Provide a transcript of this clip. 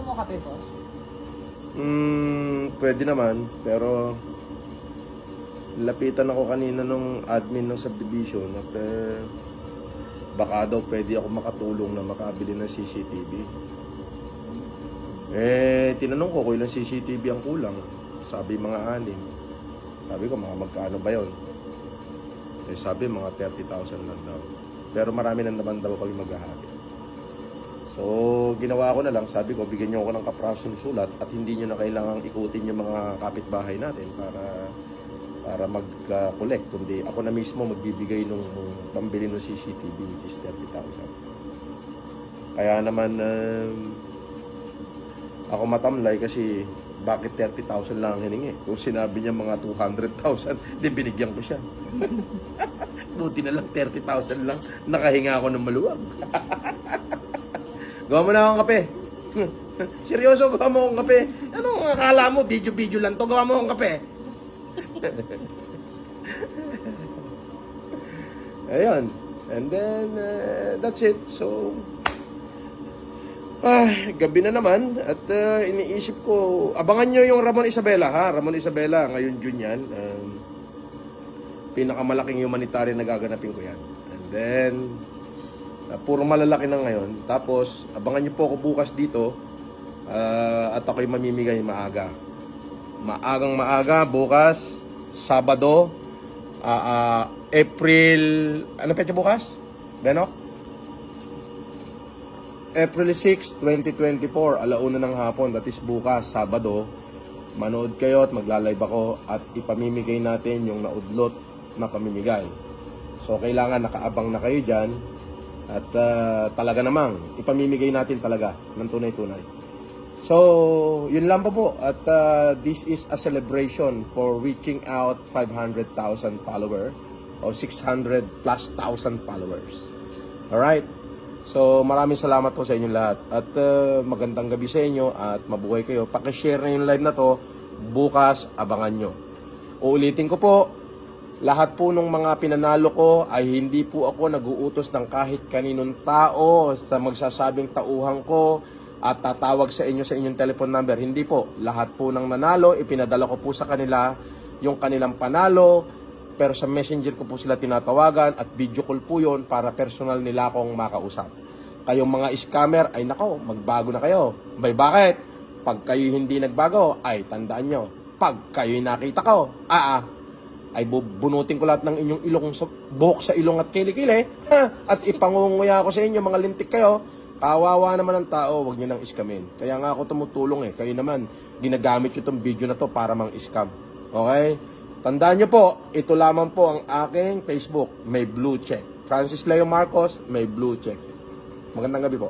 Gusto mo kape, boss? Pwede naman, pero lapitan ako kanina nung admin ng subdivision at baka daw pwede ako makatulong na makabili ng CCTV. Tinanong ko kung ilang CCTV ang kulang. Sabi mga 6. Sabi ko, mga magkano ba yun? Sabi mga 30,000 lang daw. Pero marami na naman daw kami maghahati. So, ginawa ko na lang. Sabi ko, bigyan nyo ako ng kaprasong sulat at hindi nyo na kailangang ikutin yung mga kapitbahay natin para mag-collect. Kundi ako na mismo magbibigay nung pambili ng CCTV, which is 30,000. Kaya naman, ako matamlay kasi bakit 30,000 lang ang hiningi? Kung sinabi niya mga 200,000, di binigyan ko siya. Buti na lang 30,000 lang. Nakahinga ako ng maluwag. Gawa mo na akong kape. Seryoso, gawa mo akong kape. Anong akala mo? Video lang to. Gawa mo akong kape. Ayun. And then, that's it. So, gabi na naman. At iniisip ko, abangan nyo yung Ramon Isabela, ha? Ramon Isabela, ngayon June yan. Pinakamalaking humanitarian na gaganapin ko yan. And then, puro malalaki na ngayon. Tapos, abangan nyo po ako bukas dito. At ako'y mamimigay maaga. Maagang maaga, bukas, Sabado, April, ano petsa bukas? Benok? April 6, 2024, 1:00 ng hapon, that is bukas, Sabado. Manood kayo at magla-live ako at ipamimigay natin yung naudlot na pamimigay. So, kailangan nakaabang na kayo dyan at talaga namang ipamimigay natin talaga ng tunay-tunay. So, yun lang po. At this is a celebration for reaching out 500,000 followers o 600 plus thousand followers. Alright? So, maraming salamat po sa inyong lahat. At magandang gabi sa inyo at mabuhay kayo. Pakishare na yung live na to. Bukas, abangan nyo. Uulitin ko po, lahat po ng mga pinanalo ko ay hindi po ako nag-uutos ng kahit kaninong tao sa magsasabing tauhan ko at tatawag sa inyo sa inyong telephone number. Hindi po. Lahat po ng nanalo, ipinadala ko po sa kanila yung kanilang panalo, pero sa messenger ko po sila tinatawagan at video call po yun para personal nila akong makausap. Kayong mga scammer, ay nako, magbago na kayo. Bakit? Pag kayo hindi nagbago, ay tandaan nyo, pag kayo'y nakita ko, ay bubunutin ko lahat ng inyong ilong buhok sa ilong at kilikili, at ipangunguya ko sa inyo, mga lintik kayo. Kawawa naman ang tao, wag nyo nang iskamin. Kaya nga ako tumutulong Kayo naman, ginagamit nyo itong video na to para mang iskam. Okay? Tandaan nyo po, ito lamang po ang aking Facebook. May blue check. Francis Leo Marcos, may blue check. Magandang gabi po.